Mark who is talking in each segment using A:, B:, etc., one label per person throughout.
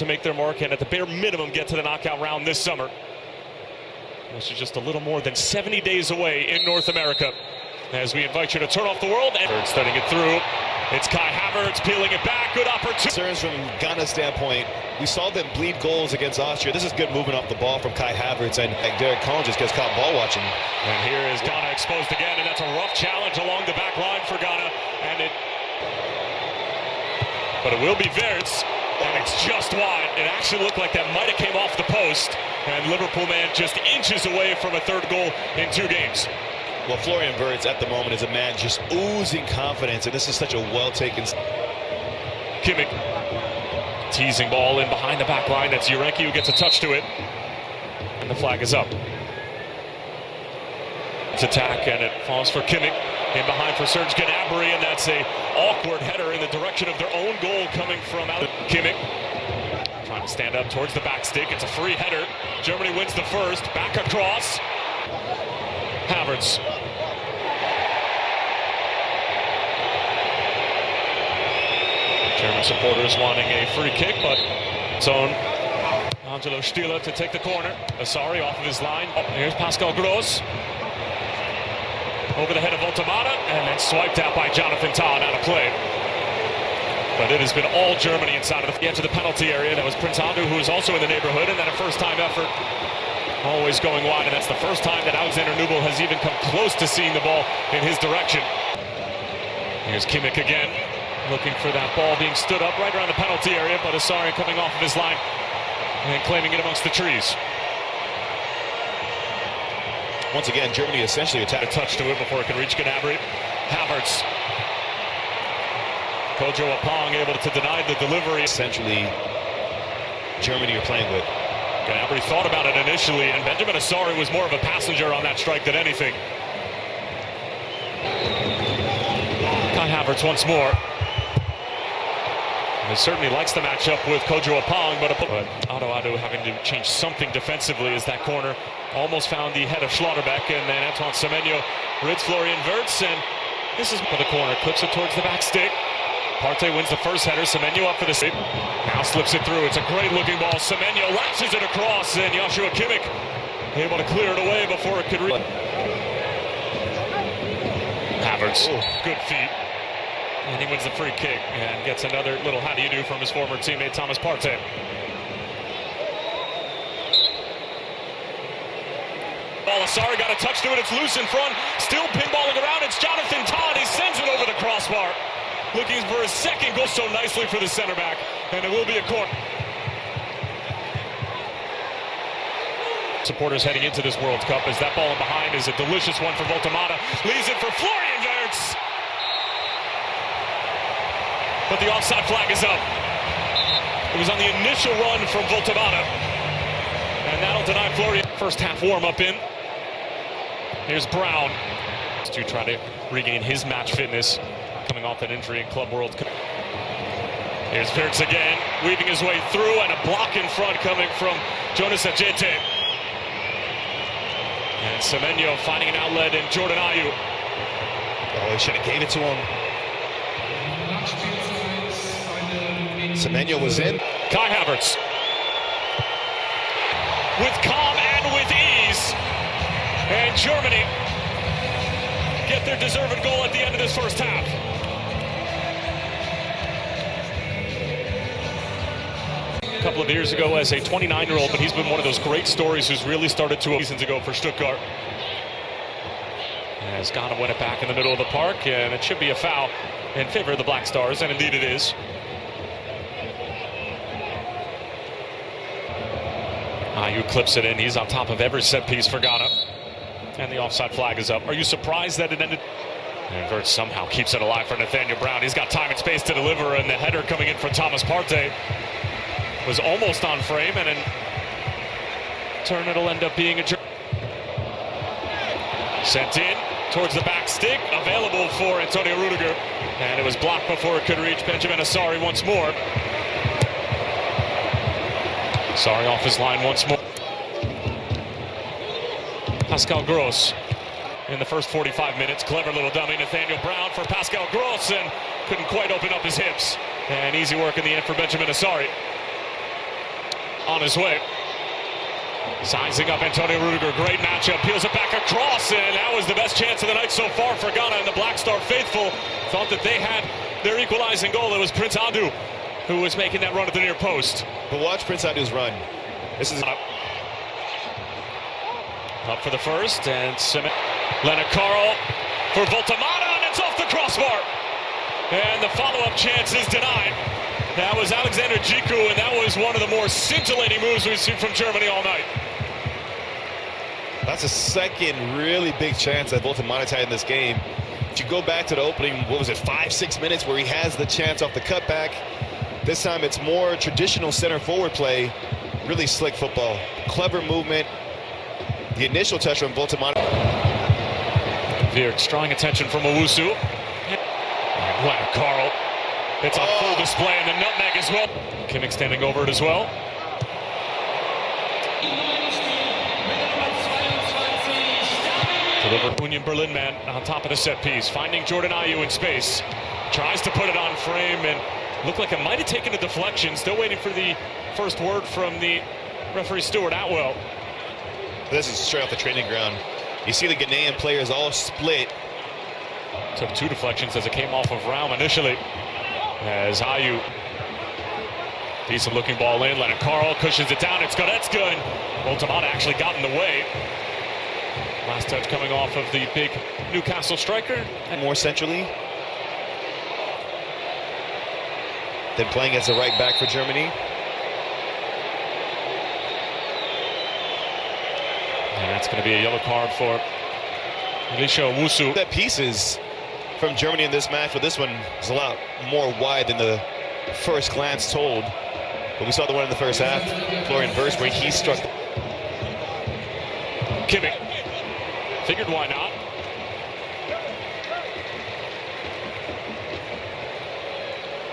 A: to make their mark and at the bare minimum get to the knockout round this summer. This is just a little more than 70 days away in North America. As we invite you to turn off the world, and studying it through. It's Kai Havertz peeling it back. Good opportunity.
B: Concerns from Ghana's standpoint. We saw them bleed goals against Austria. This is good movement off the ball from Kai Havertz, and Derek Collins just gets caught ball watching.
A: And here is Ghana exposed again, and that's a rough challenge along the back line for Ghana. But it will be Havertz, and it's just wide. It actually looked like that might have came off the post, and Liverpool man just inches away from a third goal in 2 games.
B: Well, Florian Wirtz at the moment is a man just oozing confidence, and this is such a well-taken.
A: Kimmich, teasing ball in behind the back line. That's Urenki who gets a touch to it, and the flag is up. It's attack, and it falls for Kimmich. In behind for Serge Gnabry, and that's a awkward header in the direction of their own goal coming from out. Kimmich trying to stand up towards the back stick. It's a free header. Germany wins the first. Back across. Havertz. German supporters wanting a free kick, but it's on Angelo Stiller to take the corner. Asari off of his line. Here's Pascal Gross. Over the head of Voltamata, and then swiped out by Jonathan Tah, out of play. But it has been all Germany inside of the edge of the penalty area. That was Prince Andu, who is also in the neighborhood, and then a first-time effort. Always going wide, and that's the first time that Alexander Nubel has even come close to seeing the ball in his direction. Here's Kimmich again, looking for that ball being stood up right around the penalty area, but Asari coming off of his line and claiming it amongst the trees.
B: Once again, Germany essentially attacked.
A: A touch to it before it could reach Gnabry. Havertz. Kojo Apong able to deny the delivery.
B: Essentially, Germany are playing with.
A: Gnabry thought about it initially, and Benjamin Asari was more of a passenger on that strike than anything. Kai Havertz once more. He certainly likes the matchup with Kojo Apong, but Ado having to change something defensively as that corner almost found the head of Schlotterbeck, and then Antoine Semenyo rids Florian Wirtz, and this is for the corner, clips it towards the back stick. Partey wins the first header, Semenyo up for the save. Now slips it through, it's a great looking ball. Semenyo lashes it across, and Joshua Kimmich able to clear it away before it could reach. Havertz, good feet. And he wins the free kick and gets another little how do you do from his former teammate Thomas Partey. Asari got a touch to it, it's loose in front, still pinballing around, it's Jonathan Tah, he sends it over the crossbar. Looking for his second goal so nicely for the center back, and it will be a corner. Supporters heading into this World Cup as that ball in behind is a delicious one for Voltamata, leaves it for Florian Wirtz. But the offside flag is up. It was on the initial run from Voltamata, and that'll deny Florian. First half warm-up in. Here's Brown to try to regain his match fitness coming off that injury in Club World Cup. Here's Havertz again, weaving his way through, and a block in front coming from Jonas Ajete. And Semenyo finding an outlet in Jordan Ayew.
B: Oh, he should have gave it to him. Semenyo was in.
A: Kai Havertz. With calm and with ease. And Germany get their deserved goal at the end of this first half. A couple of years ago as a 29-year-old, but he's been one of those great stories who's really started 2 seasons ago for Stuttgart. As Ghana win it back in the middle of the park, and it should be a foul in favor of the Black Stars, and indeed it is. Ayew clips it in. He's on top of every set piece for Ghana. And the offside flag is up. Are you surprised that it ended? And Wirtz somehow keeps it alive for Nathaniel Brown. He's got time and space to deliver, and the header coming in from Thomas Partey was almost on frame, and in turn it'll end up being a sent in towards the back stick, available for Antonio Rudiger, and it was blocked before it could reach Benjamin Asari once more. Asari off his line once more. Pascal Gross in the first 45 minutes. Clever little dummy, Nathaniel Brown for Pascal Gross, and couldn't quite open up his hips. And easy work in the end for Benjamin Asari. on his way. Sizing up Antonio Rudiger, great matchup, peels it back across, and that was the best chance of the night so far for Ghana, and the Black Star faithful thought that they had their equalizing goal. It was Prince Adu who was making that run at the near post.
B: But watch Prince Adu's run. This is
A: up for the first, and Leonard Carl for Voltamata, and it's off the crossbar. And the follow-up chance is denied. That was Alexander Djiku, and that was one of the more scintillating moves we've seen from Germany all night.
B: That's a second really big chance that Voltamata had in this game. If you go back to the opening, what was it, 5-6 minutes where he has the chance off the cutback. This time it's more traditional center forward play. Really slick football. Clever movement. The initial touch from Voltamata.
A: Veered, drawing attention from Owusu. Leonard Carl. It's on full display, and the nutmeg as well. Kimmich standing over it as well. Delivered Union Berlin man on top of the set piece, finding Jordan Ayew in space. Tries to put it on frame, and looked like it might have taken a deflection. Still waiting for the first word from the referee Stuart Atwell.
B: This is straight off the training ground. You see the Ghanaian players all split.
A: Took two deflections as it came off of Raum initially. As Ayew, decent looking ball in. Leonard Carl cushions it down. It's Goretzka, and Voltamata actually got in the way. Last touch coming off of the big Newcastle striker.
B: And more centrally than playing as a right back for Germany.
A: And that's going to be a yellow card for Elisha Owusu.
B: That pieces from Germany in this match, but this one is a lot more wide than the first glance told. But we saw the one in the first half, Florian Wirtz, where he struck.
A: Kimmich figured why not.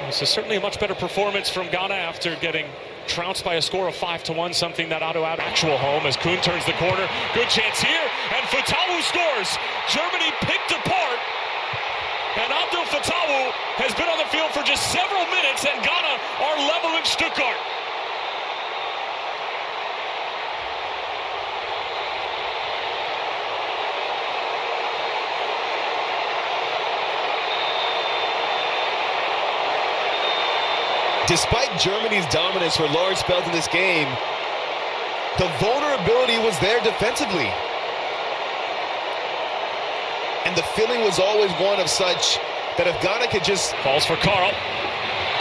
A: This is certainly a much better performance from Ghana after getting trounced by a score of 5-1, something that Otto out actual home as Kuhn turns the corner. Good chance here, and Fatawu scores. Germany picked apart, and Abdul Fatawu has been on the field for just several minutes, and Ghana are level in Stuttgart.
B: Despite Germany's dominance for large spells in this game, the vulnerability was there defensively. And the feeling was always one of such that if Ghana could just...
A: Falls for Carl.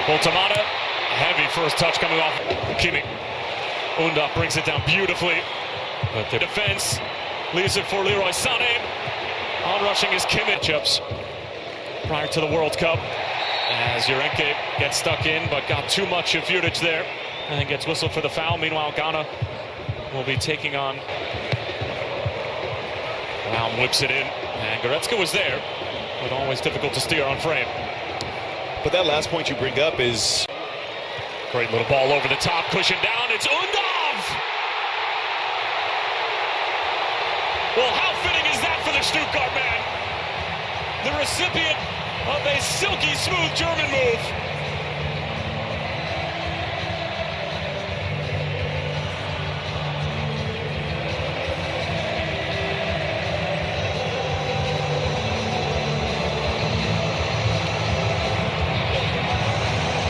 A: Voltamata, heavy first touch coming off. Kimmich. Undav brings it down beautifully. But the defense leaves it for Leroy Sané. On-rushing is Kimmich. Prior to the World Cup, as Urenke gets stuck in, but got too much of Havertz there, and then gets whistled for the foul. Meanwhile, Ghana will be taking on. Raum whips it in, and Goretzka was there, but always difficult to steer on frame.
B: But that last point you bring up is...
A: Great little ball over the top, cushion down, it's Undav! Well, how fitting is that for the Stuttgart man? The recipient of a silky smooth German move.